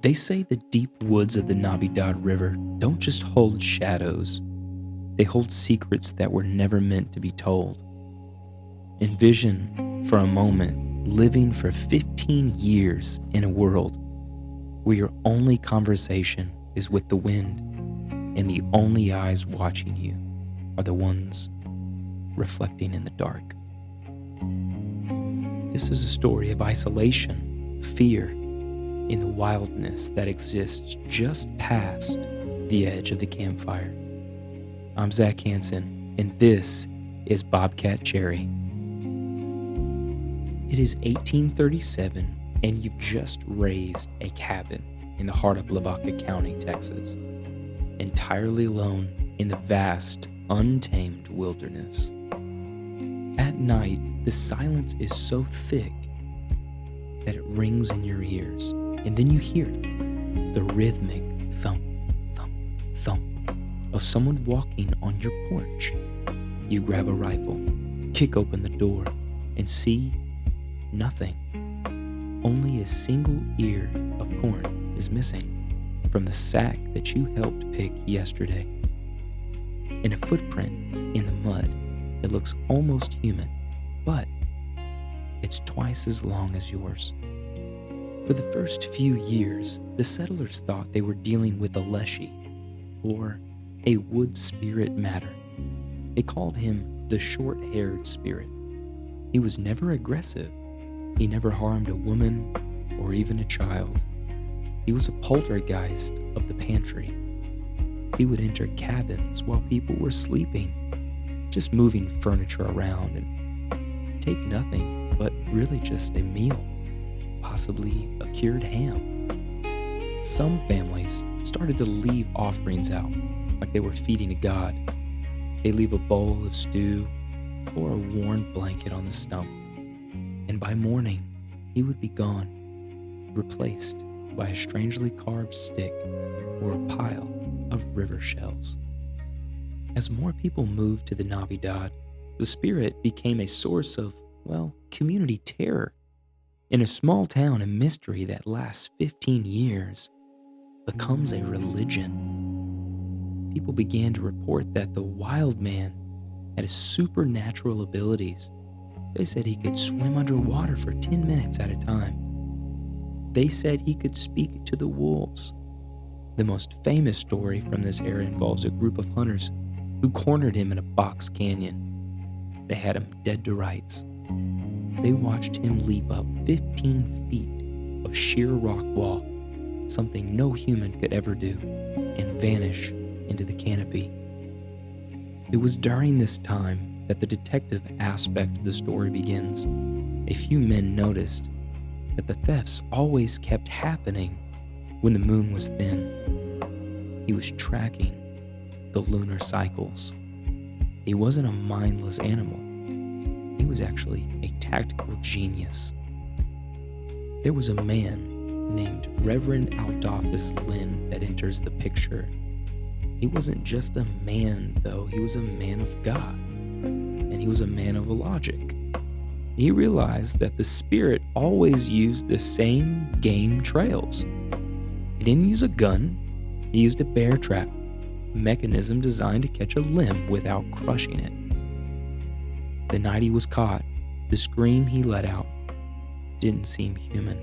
They say the deep woods of the Navidad River don't just hold shadows, they hold secrets that were never meant to be told. Envision, for a moment, living for 15 years in a world where your only conversation is with the wind and the only eyes watching you are the ones reflecting in the dark. This is a story of isolation, fear, and the wildness that exists just past the edge of the campfire. I'm Zach Hansen, and this is Bobcat Cherry. It is 1837, and you've just raised a cabin in the heart of Lavaca County, Texas, entirely alone in the vast, untamed wilderness. At night, the silence is so thick that it rings in your ears, and then you hear the rhythmic thump, thump, thump of someone walking on your porch. You grab a rifle, kick open the door, and see nothing. Only a single ear of corn is missing from the sack that you helped pick yesterday. And a footprint in the mud that looks almost human, but it's twice as long as yours. For the first few years, the settlers thought they were dealing with a leshy, or a wood spirit matter. They called him the short-haired spirit. He was never aggressive. He never harmed a woman or even a child. He was a poltergeist of the pantry. He would enter cabins while people were sleeping, just moving furniture around and take nothing but really just a meal, possibly a cured ham. Some families started to leave offerings out like they were feeding a god. They leave a bowl of stew or a worn blanket on the stump, and by morning he would be gone, replaced by a strangely carved stick or a pile of river shells. As more people moved to the Navidad, the spirit became a source of, community terror. In a small town, a mystery that lasts 15 years becomes a religion. People began to report that the Wildman had supernatural abilities. They said he could swim underwater for 10 minutes at a time. They said he could speak to the wolves. The most famous story from this era involves a group of hunters who cornered him in a box canyon. They had him dead to rights. They watched him leap up 15 feet of sheer rock wall, something no human could ever do, and vanish into the canopy. It was during this time that the detective aspect of the story begins. A few men noticed that the thefts always kept happening when the moon was thin. He was tracking the lunar cycles. He wasn't a mindless animal. He was actually a tactical genius. There was a man named Reverend Adolphus Lynn that enters the picture. He wasn't just a man, though. He was a man of God, and he was a man of logic. He realized that the spirit always used the same game trails. He didn't use a gun. He used a bear trap, a mechanism designed to catch a limb without crushing it. The night he was caught, the scream he let out didn't seem human.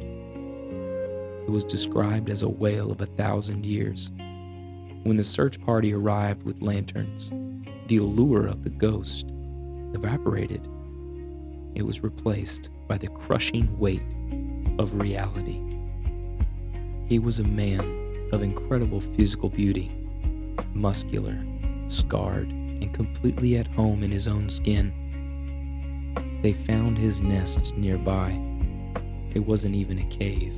It was described as a wail of 1,000 years. When the search party arrived with lanterns, the allure of the ghost evaporated. It was replaced by the crushing weight of reality. He was a man of incredible physical beauty, muscular, scarred, and completely at home in his own skin. They found his nest nearby. It wasn't even a cave.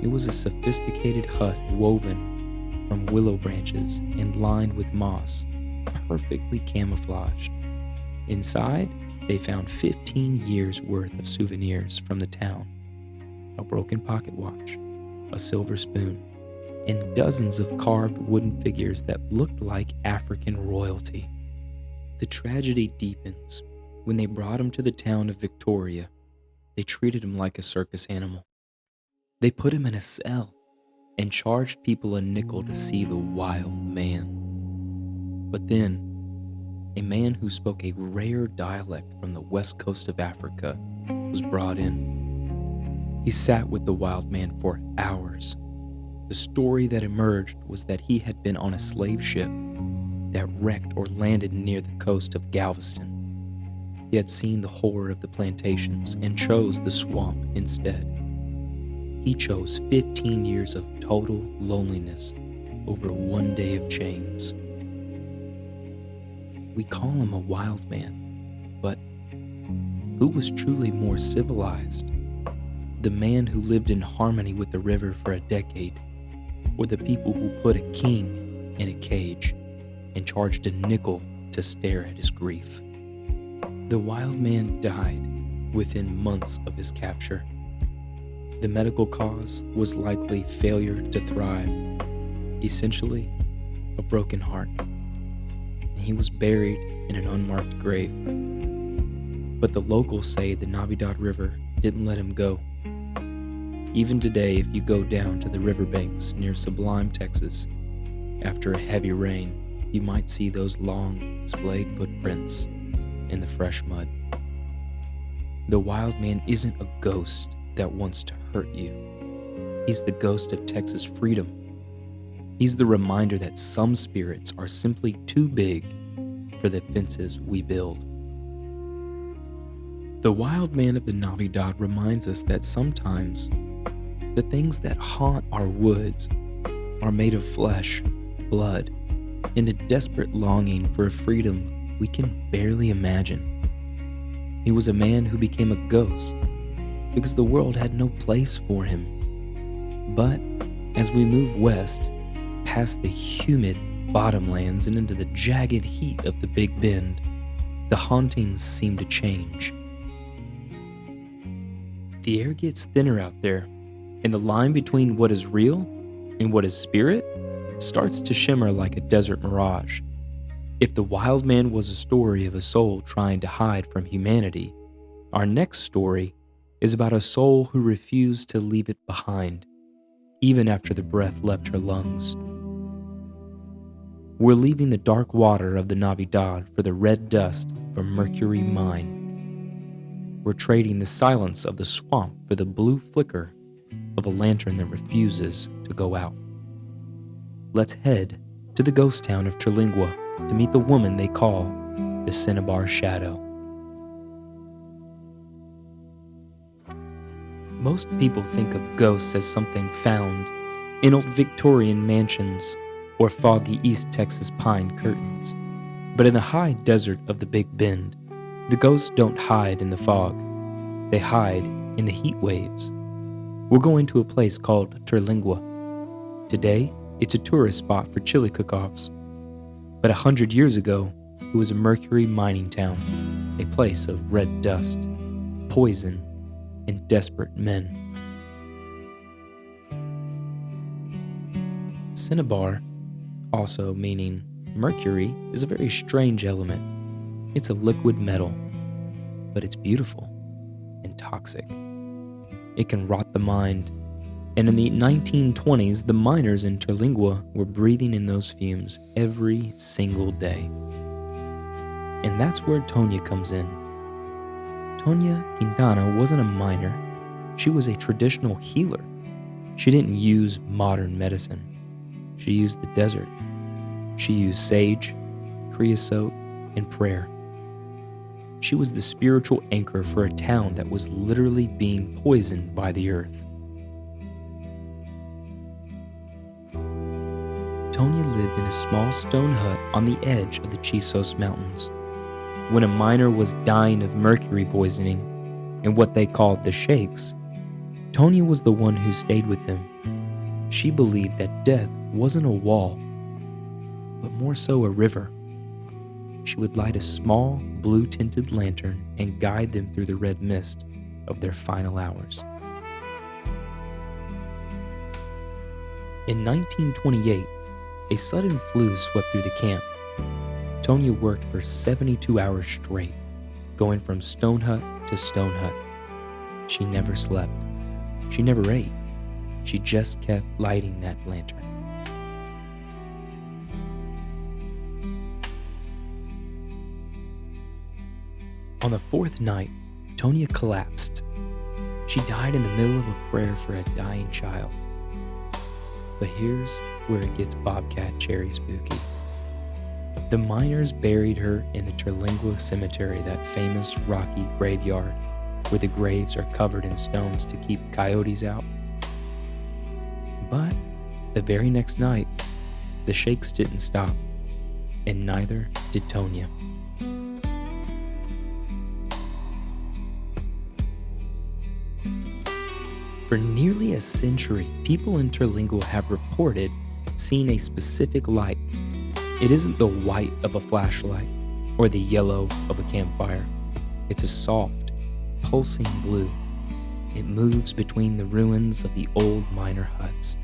It was a sophisticated hut woven from willow branches and lined with moss, perfectly camouflaged. Inside, they found 15 years' worth of souvenirs from the town: a broken pocket watch, a silver spoon, and dozens of carved wooden figures that looked like African royalty. The tragedy deepens. When they brought him to the town of Victoria, they treated him like a circus animal. They put him in a cell, and charged people a nickel to see the wild man. But then, a man who spoke a rare dialect from the west coast of Africa was brought in. He sat with the wild man for hours. The story that emerged was that he had been on a slave ship that wrecked or landed near the coast of Galveston. He had seen the horror of the plantations and chose the swamp instead. He chose 15 years of total loneliness over one day of chains. We call him a wild man, but who was truly more civilized? The man who lived in harmony with the river for a decade, or the people who put a king in a cage and charged a nickel to stare at his grief? The wild man died within months of his capture. The medical cause was likely failure to thrive, essentially a broken heart. And he was buried in an unmarked grave. But the locals say the Navidad River didn't let him go. Even today, if you go down to the riverbanks near Sublime, Texas, after a heavy rain, you might see those long, splayed footprints in the fresh mud. The wild man isn't a ghost that wants to hurt you. He's the ghost of Texas freedom. He's the reminder that some spirits are simply too big for the fences we build. The wild man of the Navidad reminds us that sometimes the things that haunt our woods are made of flesh, blood, and a desperate longing for a freedom we can barely imagine. He was a man who became a ghost because the world had no place for him. But as we move west, past the humid bottomlands and into the jagged heat of the Big Bend, the hauntings seem to change. The air gets thinner out there, and the line between what is real and what is spirit starts to shimmer like a desert mirage. If the wild man was a story of a soul trying to hide from humanity, our next story is about a soul who refused to leave it behind, even after the breath left her lungs. We're leaving the dark water of the Navidad for the red dust of a mercury mine. We're trading the silence of the swamp for the blue flicker of a lantern that refuses to go out. Let's head to the ghost town of Terlingua to meet the woman they call the Cinnabar Shadow. Most people think of ghosts as something found in old Victorian mansions or foggy East Texas pine curtains. But in the high desert of the Big Bend, the ghosts don't hide in the fog. They hide in the heat waves. We're going to a place called Terlingua. Today, it's a tourist spot for chili cook-offs. But 100 years ago, it was a mercury mining town, a place of red dust, poison, and desperate men. Cinnabar, also meaning mercury, is a very strange element. It's a liquid metal, but it's beautiful and toxic. It can rot the mind, and in the 1920s, the miners in Terlingua were breathing in those fumes every single day. And that's where Tonya comes in. Tonya Quintana wasn't a miner. She was a traditional healer. She didn't use modern medicine. She used the desert. She used sage, creosote, and prayer. She was the spiritual anchor for a town that was literally being poisoned by the earth. Tonya lived in a small stone hut on the edge of the Chisos Mountains. When a miner was dying of mercury poisoning and what they called the shakes, Tonya was the one who stayed with them. She believed that death wasn't a wall, but more so a river. She would light a small, blue-tinted lantern and guide them through the red mist of their final hours. In 1928, a sudden flu swept through the camp. Tonya worked for 72 hours straight, going from stone hut to stone hut. She never slept. She never ate. She just kept lighting that lantern. On the fourth night, Tonya collapsed. She died in the middle of a prayer for a dying child. But here's where it gets Bobcat Cherry spooky. The miners buried her in the Terlingua cemetery, that famous rocky graveyard where the graves are covered in stones to keep coyotes out. But the very next night, the shakes didn't stop, and neither did Tonya. For nearly a century, people in Terlingua have reported seeing a specific light. It isn't the white of a flashlight or the yellow of a campfire. It's a soft, pulsing blue. It moves between the ruins of the old miner huts.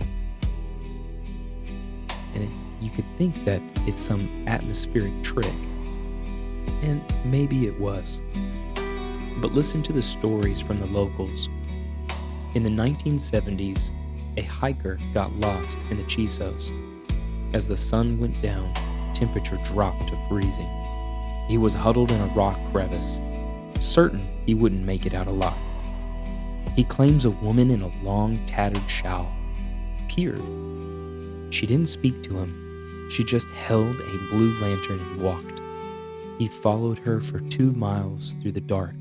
And you could think that it's some atmospheric trick. And maybe it was. But listen to the stories from the locals. In the 1970s, a hiker got lost in the Chisos. As the sun went down, temperature dropped to freezing. He was huddled in a rock crevice, certain he wouldn't make it out alive. He claims a woman in a long, tattered shawl appeared. She didn't speak to him. She just held a blue lantern and walked. He followed her for 2 miles through the dark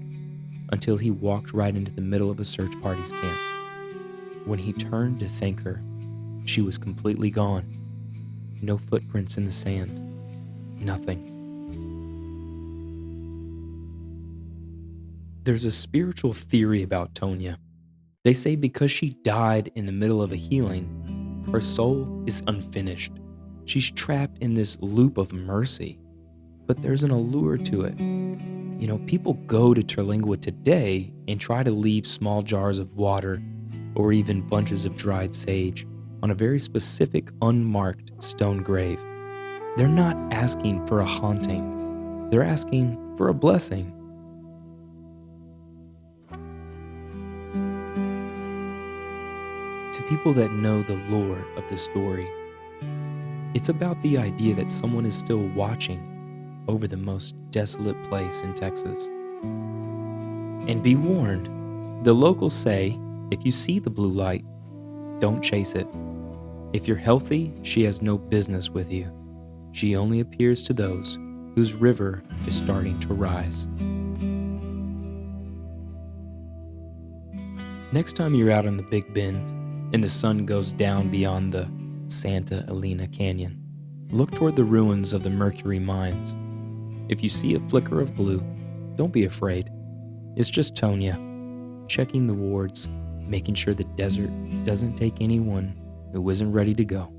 until he walked right into the middle of a search party's camp. When he turned to thank her, she was completely gone. No footprints in the sand. Nothing. There's a spiritual theory about Tonya. They say because she died in the middle of a healing, her soul is unfinished. She's trapped in this loop of mercy. But there's an allure to it. You know, people go to Terlingua today and try to leave small jars of water or even bunches of dried sage on a very specific unmarked stone grave. They're not asking for a haunting. They're asking for a blessing. To people that know the lore of the story, it's about the idea that someone is still watching over the most desolate place in Texas. And be warned, the locals say, if you see the blue light, don't chase it. If you're healthy, she has no business with you. She only appears to those whose river is starting to rise. Next time you're out on the Big Bend and the sun goes down beyond the Santa Elena Canyon, look toward the ruins of the Mercury mines. If you see a flicker of blue, don't be afraid. It's just Tonya, checking the wards, making sure the desert doesn't take anyone who isn't ready to go.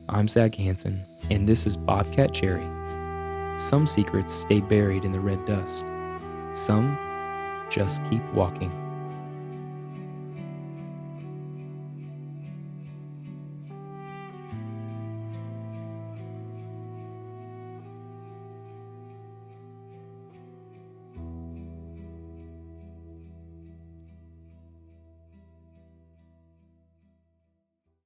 I'm Zach Hansen, and this is Bobcat Cherry. Some secrets stay buried in the red dust. Some just keep walking.